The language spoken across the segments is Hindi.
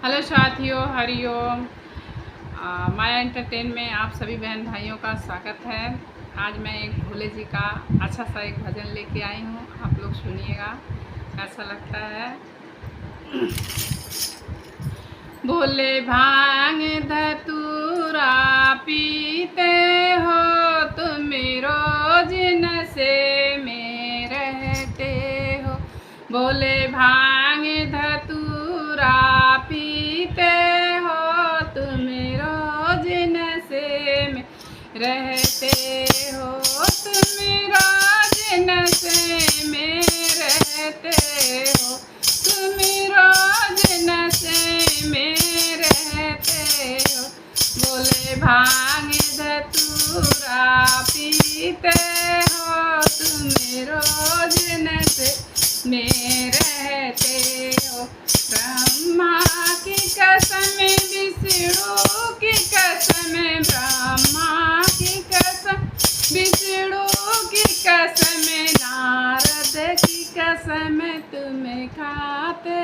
हेलो साथियों, हरिओम। माया एंटरटेन में आप सभी बहन भाइयों का स्वागत है। आज मैं एक भोले जी का अच्छा सा एक भजन लेके आई हूँ। आप लोग सुनिएगा, कैसा लगता है। भोले भांग धतूरा पीते हो, तुम रोज नशे में रहते हो। भोले भांग धतूरा पीते हो, तुम रोज नशे में रहते हो। तुम रोज नशे में रहते हो, तुम रोज नशे में रहते हो। भोले भांग धतूरा पीते हो, तुम रोज नशे में रहते हो। ब्रह्मा की कसम, विष्णु की कसम, ब्रह्मा की कसम, विष्णु की कसम, नारद की कसम, तुम खाते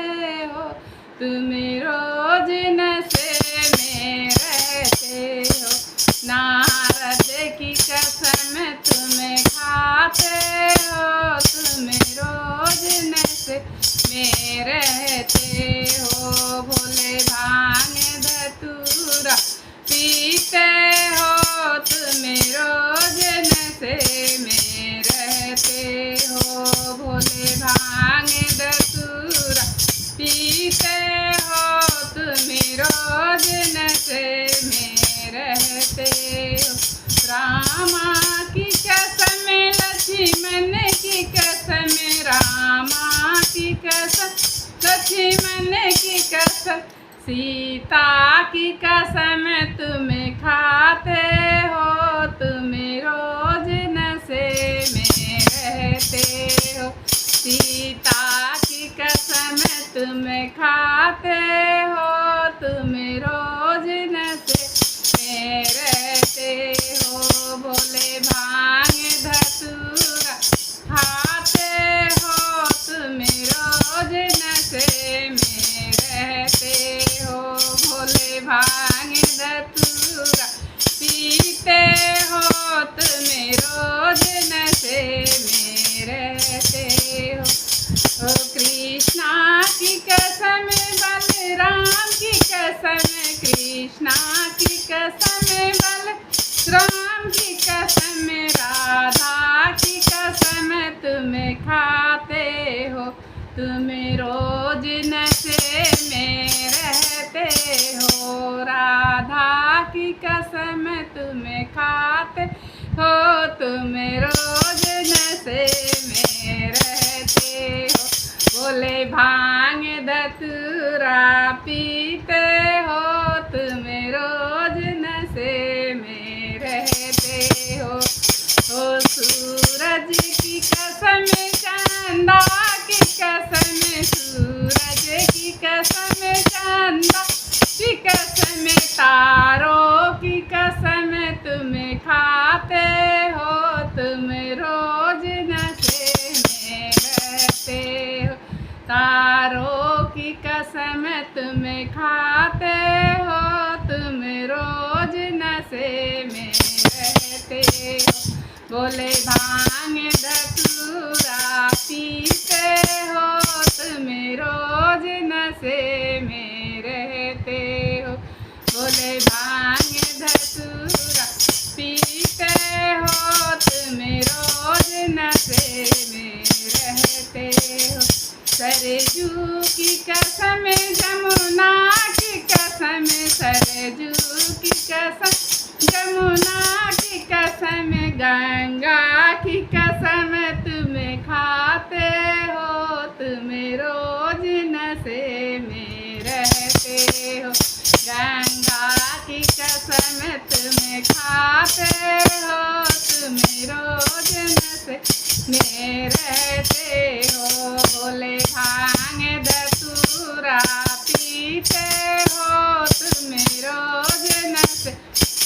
हो। तुम रोज नशे में रहते हो। नारद की कसम तुम खाते हो, तुम रोज नशे में रहते हो। भोले भांग धतूरा पीते हो, तुम रोज नशे में रहते हो। भोले भांग धतूरा पीते हो, तुम रोज नशे में रहते हो। रामा की कसम, लक्ष्मण की कसम, रामा की कसम, लक्ष्मण की कसम, सीता की कसम तुम खाते हो। तुम रोज नशे में रहते हो। सीता की कसम तुम खाते हो, तुम रोज नशे में रहते हो। भोले भांग धतूरा खाते हो, तुम रोज नशे में रहते हो। भोले भांग धतूरा पीते हो, तुम रोज नशे में रहते हो। ओ कृष्णा की कसम, बलराम की कसम, कृष्णा की कसम, बलराम की कसम, राधा की कसम तुम खाते हो। तुम रोज नशे में रहते हो। राधा की कसम तुम खाते हो, तुम रोज नशे में रहते हो। भोले भांग धतूरा पीते हो, तुम रोज नशे में रहते हो। ओ सूरज की कसम, चंदा की कसम, सूरज की कसम, चंदा की कसम, तारों की कसम तुम खाते हो। तुम रोज नशे में रहते हो। तारों की कसम तुम खाते हो, तुम रोज नशे में रहते हो। भोले भांग धतूरा पीते हो, तुम रोज नशे में रहते हो। भोले भांग धतूरा पीते हो, तुम रोज नशे में रहते हो। सरजू की कसम, जमुना की कसम, सरजू की कसम, जमुना की कसम, गंगा की कसम तुम खाते हो। तुम रोज नशे में रहते हो। गंगा की कसम तुम खाते हो, तुम रोज नशे में रहते हो। भोले भांग धतूरा पीते हो, तुम रोज नशे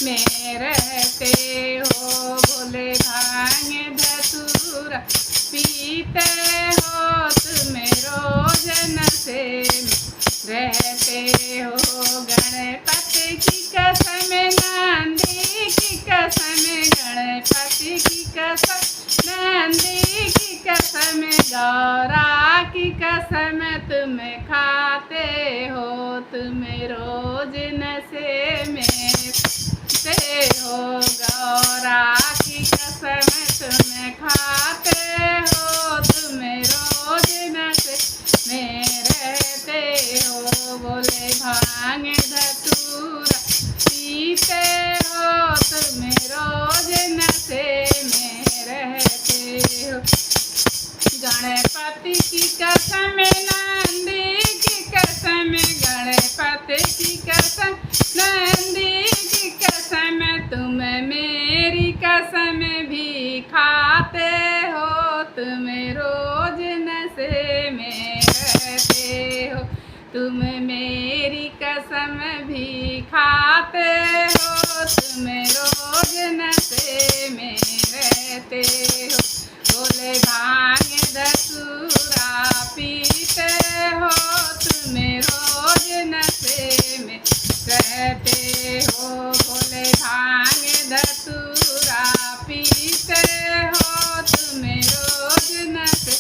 में रहते हो। भोले भांग धतूरा पीते हो, तुम रोज नशे में रहते हो गणपति की कसम, नंदी की कसम, गणपति की कसम, नंदी की कसम, गौरा की कसम, तुम खाते हो तुम रोज नशे में से हो। गौरा की कसम तुम खाते हो तुम रोज नशे में रहते हो। बोले भांग धतूरा पीते हो तुम रोज नशे में रहते हो। गणपति की कसम, नंदी की कसम, गणपति की कसम, नंदी की कसम, तुम मेरी कसम भी खाते हो तुम रोज नशे में रहते हो। तुम मेरी कसम भी खाते हो तुम रोज नशे में रहते हो। बोले भांग धतूरा पीते हो तुम रोज नशे में रहते हो। बोले भांग धतूरा पीते हो तुम रोज नशे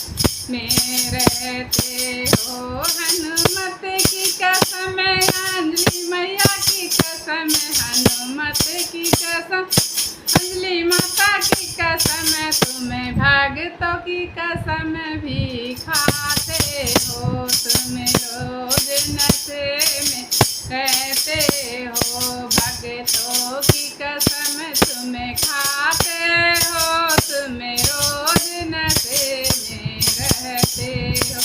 में रहते हो। हनुमत की कसम, अंजलि मैया की कसम, हनुमत की कसम, अंजलि माता की कसम, तुम्हें भक्तों की कसम भी खाते हो तुम रोज नशे में रहते हो। भक्तों की कसम तुम्हें खाते हो तुम रोज नशे में रहते हो।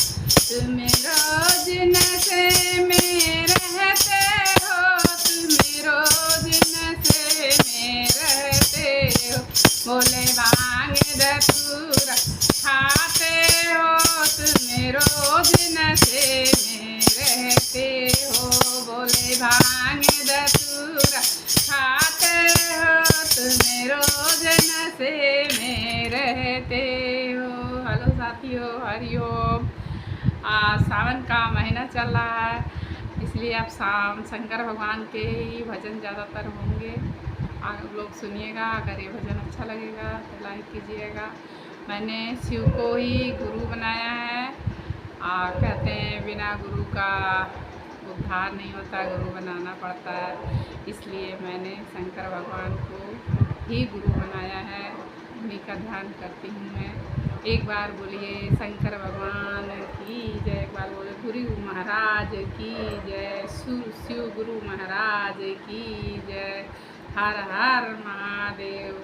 तुम रोज नशे में रहते हो तुम रोज नशे में रहते हो। बोले भांग धतूरा खाते हो तुम रोज नशे में रहते हो। बोले भांग धतूरा खाते हो तुम रोज नशे में रहते हो। हेलो साथियों, हरिओम। सावन का महीना चल रहा है, इसलिए आप शंकर भगवान के ही भजन ज़्यादातर होंगे। आप लोग सुनिएगा। अगर ये भजन अच्छा लगेगा तो लाइक कीजिएगा। मैंने शिव को ही गुरु बनाया है। कहते हैं बिना गुरु का उद्धार नहीं होता, गुरु बनाना पड़ता है। इसलिए मैंने शंकर भगवान को ही गुरु बनाया है, उन्हीं का ध्यान करती हूँ मैं। एक बार बोलिए शंकर भगवान की जय। एक बार बोले गुरु महाराज की जय, शिव गुरु महाराज की जय। हर हर महादेव।